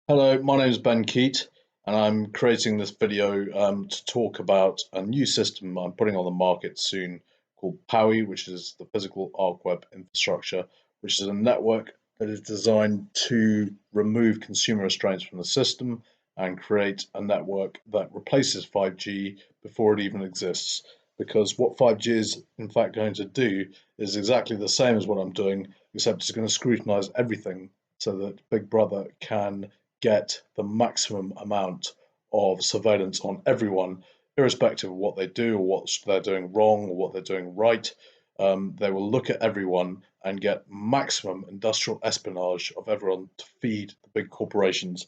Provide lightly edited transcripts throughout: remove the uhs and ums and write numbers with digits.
Hello, my name is Ben Keat, and I'm creating this video to talk about a new system I'm putting on the market soon called PAWI, which is the Physical Arc Web Infrastructure, which is a network that is designed to remove consumer restraints from the system and create a network that replaces 5G before it even exists. Because what 5G is in fact going to do is exactly the same as what I'm doing, except it's going to scrutinize everything so that Big Brother can get the maximum amount of surveillance on everyone, irrespective of what they do or what they're doing wrong or what they're doing right. They will look at everyone and get maximum industrial espionage of everyone to feed the big corporations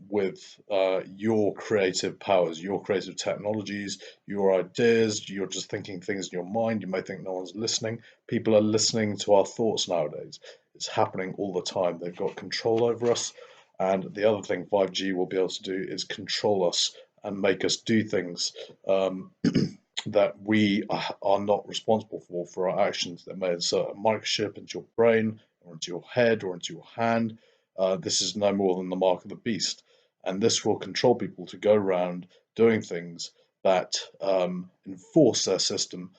with your creative powers, your creative technologies, your ideas. You're just thinking things in your mind. You may think no one's listening. People are listening to our thoughts nowadays. It's happening all the time. They've got control over us. And the other thing 5G will be able to do is control us and make us do things that we are not responsible for our actions. That may insert a microchip into your brain or into your head or into your hand. This is no more than the mark of the beast. And this will control people to go around doing things that enforce their system,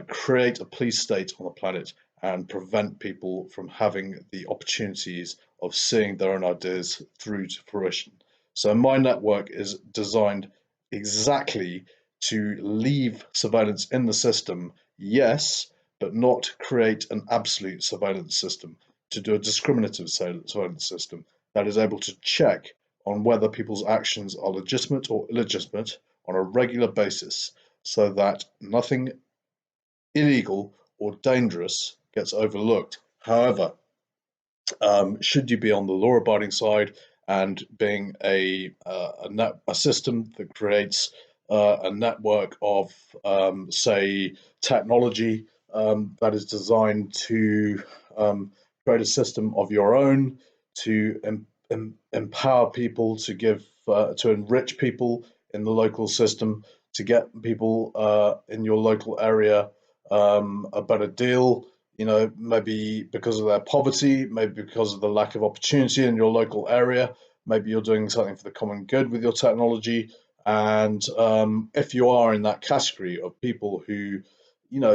create a police state on the planet, and prevent people from having the opportunities of seeing their own ideas through to fruition. So my network is designed exactly to leave surveillance in the system, yes, but not create an absolute surveillance system, to do a discriminative surveillance system that is able to check on whether people's actions are legitimate or illegitimate on a regular basis so that nothing illegal or dangerous gets overlooked. However, should you be on the law-abiding side and being a system that creates a network of, say, technology that is designed to create a system of your own to empower people, to enrich people in the local system, to get people in your local area a better deal, maybe because of their poverty, maybe because of the lack of opportunity in your local area. Maybe you're doing something for the common good with your technology. And if you are in that category of people who,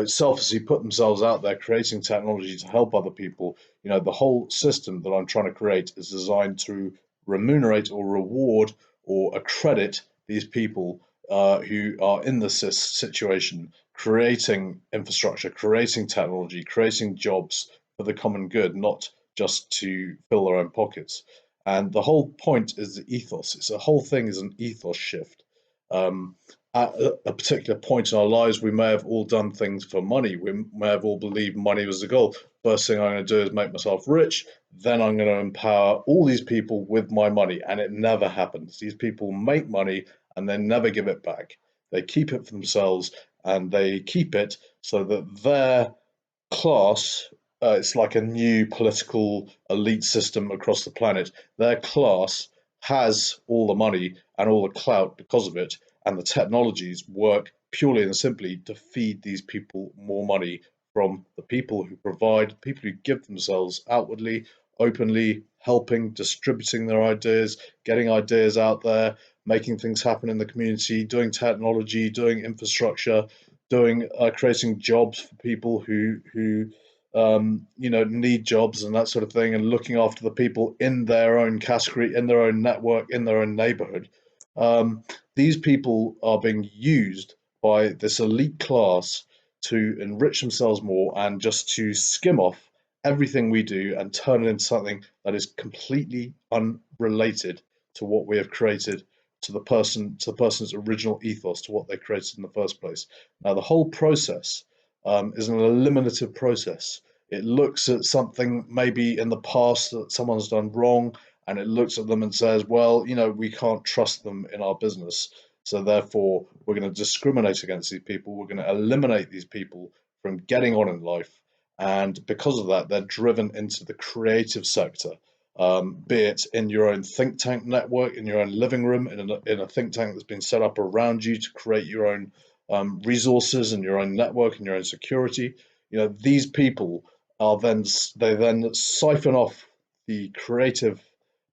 selflessly put themselves out there creating technology to help other people, the whole system that I'm trying to create is designed to remunerate or reward or accredit these people who are in this situation, creating infrastructure, creating technology, creating jobs for the common good, not just to fill their own pockets. And the whole point is the ethos. It's the whole thing is an ethos shift. Um, at a particular point in our lives, we may have all done things for money. We may have all believed money was the goal. First thing I'm going to do is make myself rich. Then I'm going to empower all these people with my money. And it never happens. These people make money and then never give it back. They keep it for themselves and they keep it so that their class, it's like a new political elite system across the planet. Their class has all the money and all the clout because of it, and the technologies work purely and simply to feed these people more money from the people who provide, people who give themselves outwardly, openly, helping, distributing their ideas, getting ideas out there, making things happen in the community, doing technology, doing infrastructure, doing creating jobs for people who need jobs and that sort of thing, and looking after the people in their own category, in their own network, in their own neighborhood. Um, these people are being used by this elite class to enrich themselves more and just to skim off everything we do and turn it into something that is completely unrelated to what we have created, to the person's original ethos, to what they created in the first place. Now, the whole process is an eliminative process. It looks at something maybe in the past that someone's done wrong, and it looks at them and says, well, we can't trust them in our business. So therefore, we're going to discriminate against these people. We're going to eliminate these people from getting on in life. And because of that, they're driven into the creative sector, be it in your own think tank network, in your own living room, in a think tank that's been set up around you to create your own resources and your own network and your own security. These people are then they then siphon off the creative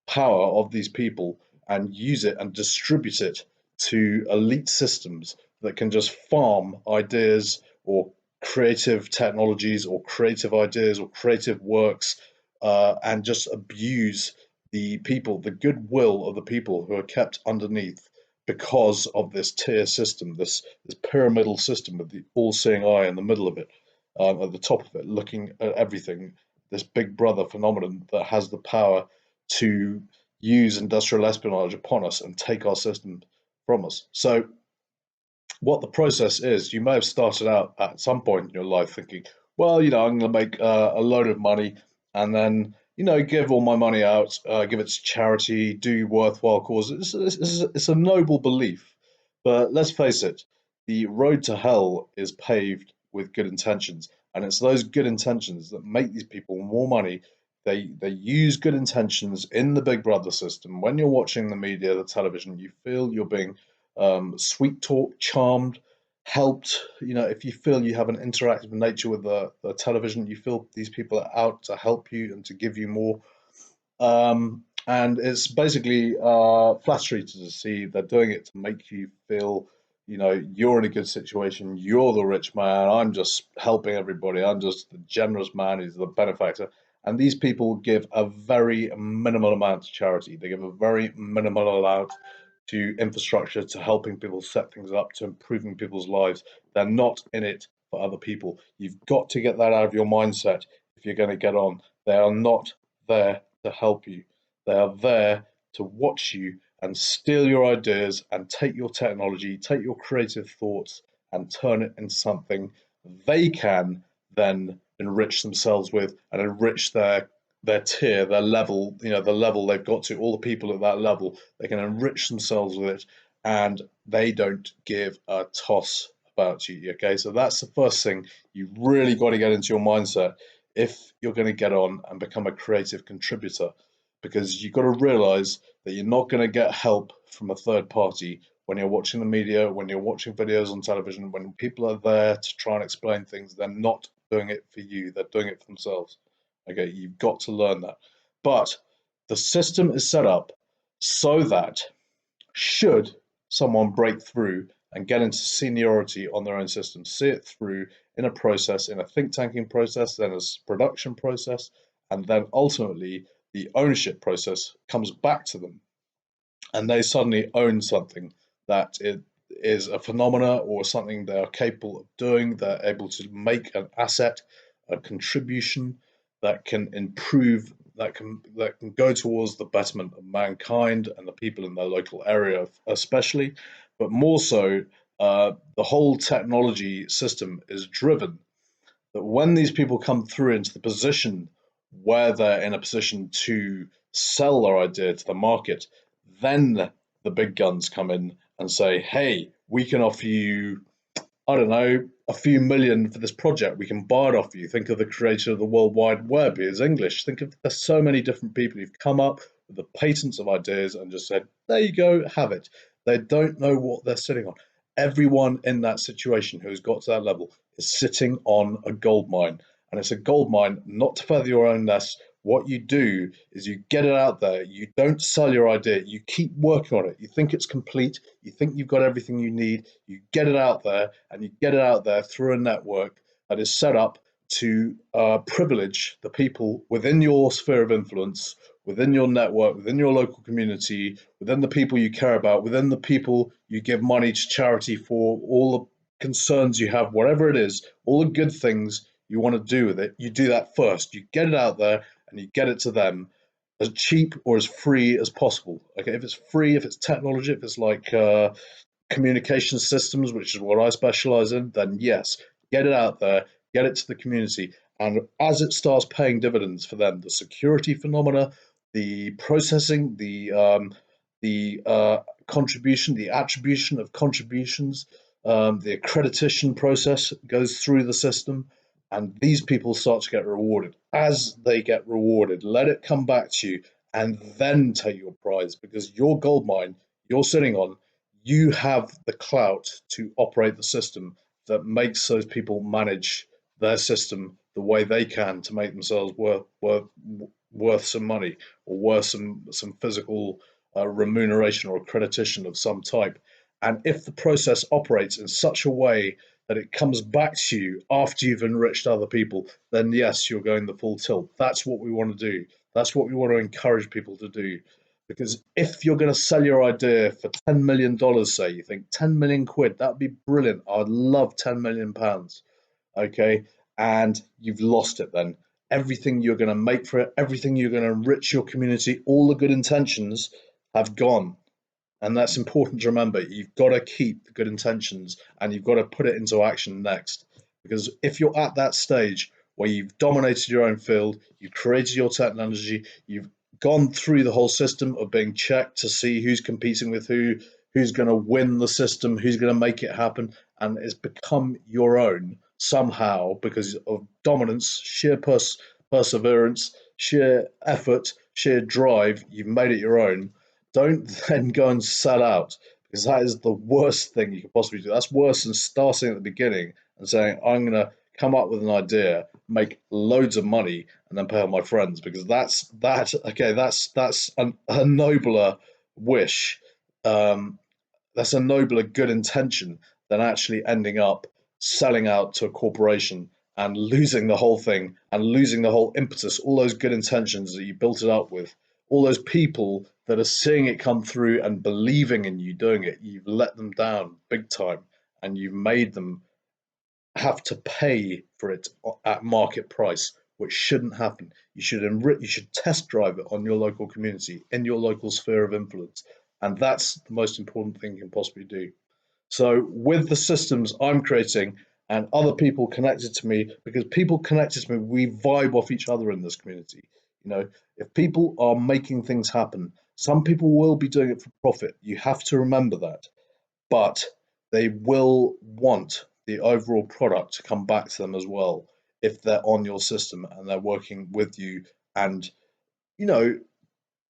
power of these people and use it and distribute it to elite systems that can just farm ideas or creative technologies or creative ideas or creative works, and just abuse the people, the goodwill of the people who are kept underneath because of this tier system, this pyramidal system with the all-seeing eye in the middle of it, at the top of it, looking at everything. This big brother phenomenon that has the power to use industrial espionage upon us and take our system from us. So what the process is, you may have started out at some point in your life thinking, well, I'm going to make a load of money and then, give all my money out, give it to charity, do worthwhile causes. It's a noble belief. But let's face it, the road to hell is paved with good intentions. And it's those good intentions that make these people more money. They use good intentions in the Big Brother system. When you're watching the media, the television, you feel you're being sweet talk, charmed, helped. If you feel you have an interactive nature with the television, you feel these people are out to help you and to give you more. And it's basically flattery to see they're doing it to make you feel, you're in a good situation. You're the rich man. I'm just helping everybody. I'm just the generous man who's the benefactor. And these people give a very minimal amount to charity. They give a very minimal amount to infrastructure, to helping people set things up, to improving people's lives. They're not in it for other people. You've got to get that out of your mindset if you're going to get on. They are not there to help you. They are there to watch you and steal your ideas and take your technology, take your creative thoughts and turn it into something they can then enrich themselves with and enrich their tier, their level, the level they've got to, all the people at that level, they can enrich themselves with it and they don't give a toss about you. Okay, so that's the first thing you really got to get into your mindset if you're going to get on and become a creative contributor, because you've got to realize that you're not going to get help from a third party when you're watching the media, when you're watching videos on television, when people are there to try and explain things. They're not doing it for you, they're doing it for themselves. Okay, you've got to learn that. But the system is set up so that should someone break through and get into seniority on their own system, see it through in a process, in a think tanking process, then a production process, and then ultimately the ownership process comes back to them and they suddenly own something that it is a phenomena or something they are capable of doing. They're able to make an asset, a contribution that can improve, that can go towards the betterment of mankind and the people in their local area, especially, but more so, the whole technology system is driven that when these people come through into the position where they're in a position to sell their idea to the market, then the big guns come in and say, hey, we can offer you, I don't know, a few million for this project. We can buy it off you. Think of the creator of the World Wide Web. He is English. Think of there's so many different people who've come up with the patents of ideas and just said, there you go, have it. They don't know what they're sitting on. Everyone in that situation who's got to that level is sitting on a gold mine. And it's a gold mine not to feather your own nest. What you do is you get it out there. You don't sell your idea. You keep working on it. You think it's complete. You think you've got everything you need. You get it out there, and you get it out there through a network that is set up to privilege the people within your sphere of influence, within your network, within your local community, within the people you care about, within the people you give money to charity for, all the concerns you have, whatever it is, all the good things you want to do with it, you do that first. You get it out there and you get it to them as cheap or as free as possible. Okay, if it's free, if it's technology, if it's like communication systems, which is what I specialize in, then yes, get it out there, get it to the community. And as it starts paying dividends for them, the security phenomena, the processing, the contribution, the attribution of contributions, the accreditation process goes through the system, and these people start to get rewarded. As they get rewarded, let it come back to you, and then take your prize, because your gold mine you're sitting on, you have the clout to operate the system that makes those people manage their system the way they can to make themselves worth some money or worth some physical remuneration or accreditation of some type. And if the process operates in such a way that it comes back to you after you've enriched other people, then yes, you're going the full tilt. That's what we want to do. That's what we want to encourage people to do. Because if you're going to sell your idea for $10 million, say, you think 10 million quid, that'd be brilliant. I'd love £10 million. Okay. And you've lost it then. Everything you're going to make for it, everything you're going to enrich your community, all the good intentions have gone. And that's important to remember. You've got to keep the good intentions and you've got to put it into action next. Because if you're at that stage where you've dominated your own field, you've created your technology, you've gone through the whole system of being checked to see who's competing with who, who's going to win the system, who's going to make it happen, and it's become your own somehow because of dominance, sheer perseverance, sheer effort, sheer drive, you've made it your own. Don't then go and sell out because that is the worst thing you could possibly do. That's worse than starting at the beginning and saying, I'm going to come up with an idea, make loads of money, and then pay all my friends because that's a nobler wish. Um, that's a nobler good intention than actually ending up selling out to a corporation and losing the whole thing and losing the whole impetus, all those good intentions that you built it up with, all those people that are seeing it come through and believing in you doing it. You've let them down big time and you've made them have to pay for it at market price, which shouldn't happen. You should test drive it on your local community, in your local sphere of influence, and that's the most important thing you can possibly do. So with the systems I'm creating and other people connected to me, because people connected to me, we vibe off each other in this community. You know, if people are making things happen, some people will be doing it for profit. You have to remember that, but they will want the overall product to come back to them as well if they're on your system and they're working with you and you know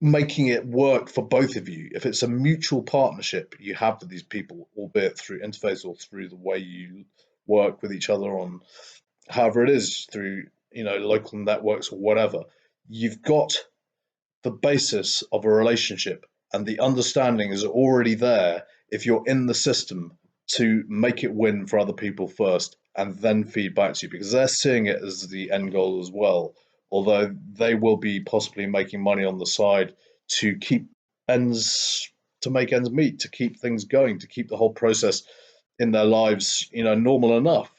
making it work for both of you. If it's a mutual partnership you have with these people, albeit through interface or through the way you work with each other on however it is through local networks or whatever, you've got the basis of a relationship and the understanding is already there if you're in the system to make it win for other people first and then feed back to you because they're seeing it as the end goal as well. Although they will be possibly making money on the side to keep ends to make ends meet, to keep things going, to keep the whole process in their lives, normal enough,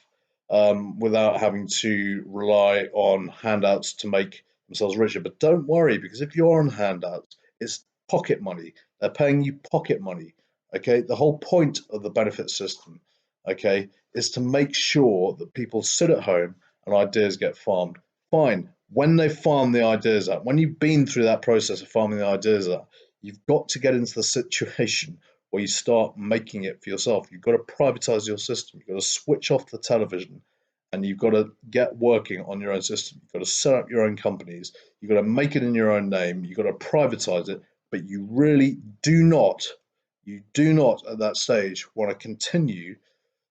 without having to rely on handouts to make themselves richer. But don't worry, because if you're on handouts, it's pocket money. They're paying you pocket money. Okay, the whole point of the benefit system, okay, is to make sure that people sit at home and ideas get farmed. Fine. When they farm the ideas out, when you've been through that process of farming the ideas out, you've got to get into the situation where you start making it for yourself. You've got to privatize your system. You've got to switch off the television and you've got to get working on your own system. You've got to set up your own companies. You've got to make it in your own name. You've got to privatize it. But you do not at that stage want to continue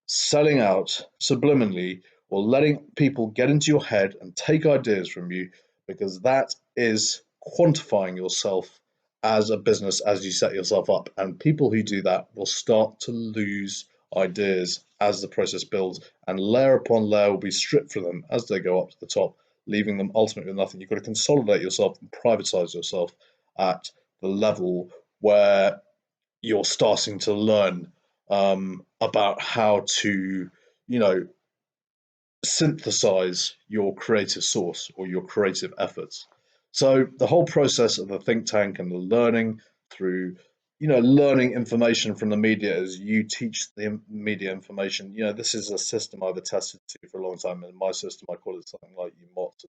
selling out subliminally or letting people get into your head and take ideas from you because that is quantifying yourself as a business as you set yourself up. And people who do that will start to lose ideas as the process builds, and layer upon layer will be stripped from them as they go up to the top, leaving them ultimately with nothing. You've got to consolidate yourself and privatize yourself at the level where you're starting to learn about how to, you know, synthesize your creative source or your creative efforts. So the whole process of the think tank and the learning through, learning information from the media as you teach the media information. This is a system I've attested to for a long time. In my system, I call it something like UMOTS,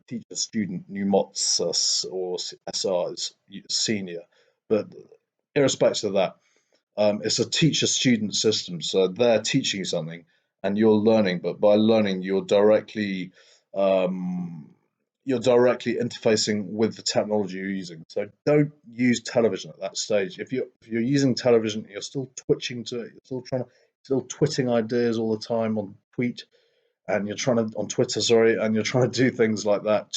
teach a student UMOTS or SRs, senior. But irrespective of that, it's a teacher-student system, so they're teaching you something and you're learning, but by learning, you're directly interfacing with the technology you're using. So don't use television at that stage. If you're using television, you're still twitching to it. Still twitting ideas all the time on Twitter, sorry, and you're trying to do things like that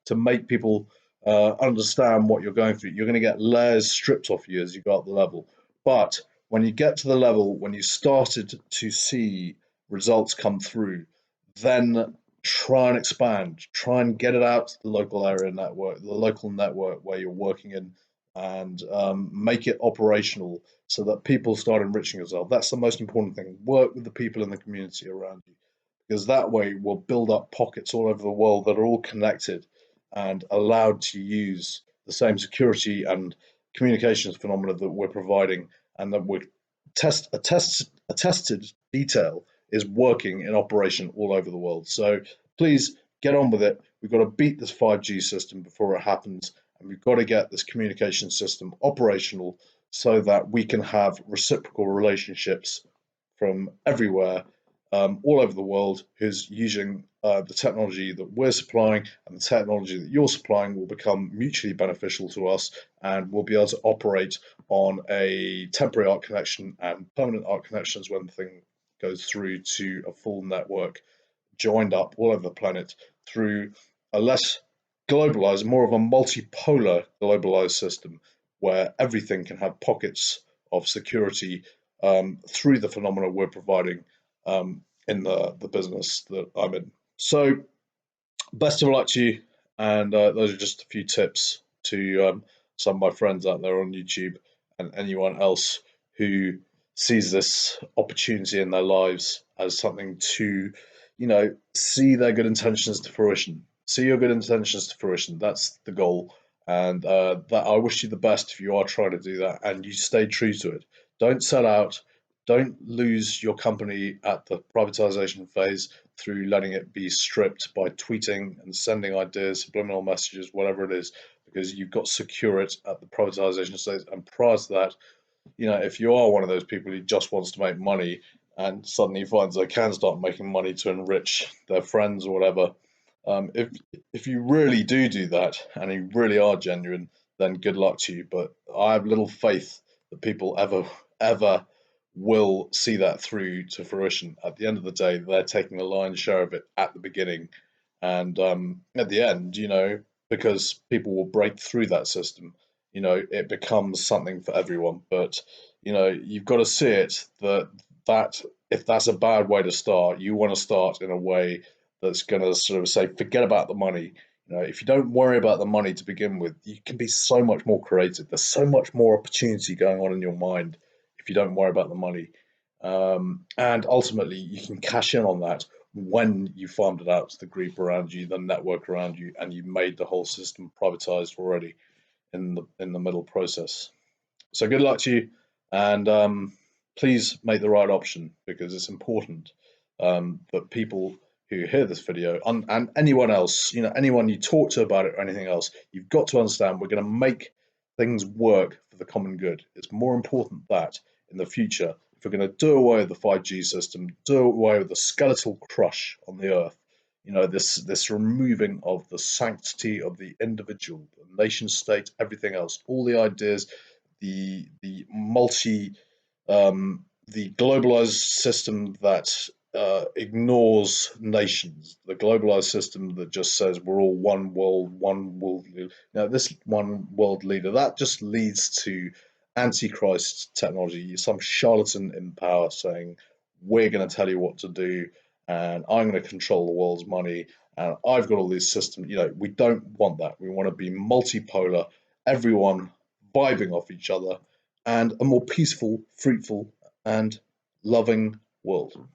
to make people understand what you're going through. You're going to get layers stripped off you as you go up the level. But when you get to the level, when you started to see results come through, then try and expand, try and get it out to the local area network, the local network where you're working in, and make it operational so that people start enriching yourself. That's the most important thing. Work with the people in the community around you, because that way we'll build up pockets all over the world that are all connected and allowed to use the same security and communications phenomena that we're providing, and that we're a tested detail is working in operation all over the world. So please get on with it. We've got to beat this 5G system before it happens, and we've got to get this communication system operational so that we can have reciprocal relationships from everywhere, all over the world, who's using the technology that we're supplying, and the technology that you're supplying will become mutually beneficial to us, and we'll be able to operate on a temporary ARC connection and permanent ARC connections when the thing goes through to a full network joined up all over the planet through a less globalized, more of a multipolar globalized system where everything can have pockets of security through the phenomena we're providing in the business that I'm in. So, best of luck to you. And those are just a few tips to some of my friends out there on YouTube and anyone else who sees this opportunity in their lives as something to, see their good intentions to fruition. See your good intentions to fruition. That's the goal. And that I wish you the best if you are trying to do that and you stay true to it. Don't sell out. Don't lose your company at the privatization phase through letting it be stripped by tweeting and sending ideas, subliminal messages, whatever it is, because you've got to secure it at the privatization stage. And prior to that, if you are one of those people who just wants to make money and suddenly finds they can start making money to enrich their friends or whatever, if you really do that and you really are genuine, then good luck to you. But I have little faith that people ever will see that through to fruition. At the end of the day, they're taking a lion's share of it at the beginning, and at the end, because people will break through that system, it becomes something for everyone. But you've got to see it that if that's a bad way to start, you want to start in a way that's going to sort of say, forget about the money. If you don't worry about the money to begin with, you can be so much more creative. There's so much more opportunity going on in your mind if you don't worry about the money. And ultimately, you can cash in on that when you farmed it out to the group around you, the network around you, and you've made the whole system privatized already in the middle process. So good luck to you, and please make the right option, because it's important that people who hear this video and anyone else, anyone you talk to about it or anything else, you've got to understand we're going to make things work for the common good. It's more important that in the future, if we're going to do away with the 5G system, do away with the skeletal crush on the earth, this removing of the sanctity of the individual, the nation state, everything else, all the ideas, the globalized system that ignores nations, the globalized system that just says we're all one world, one world. Now, this one world leader, that just leads to antichrist technology, some charlatan in power saying, we're going to tell you what to do, and I'm going to control the world's money, and I've got all these systems. We don't want that. We want to be multipolar, everyone vibing off each other, and a more peaceful, fruitful, and loving world.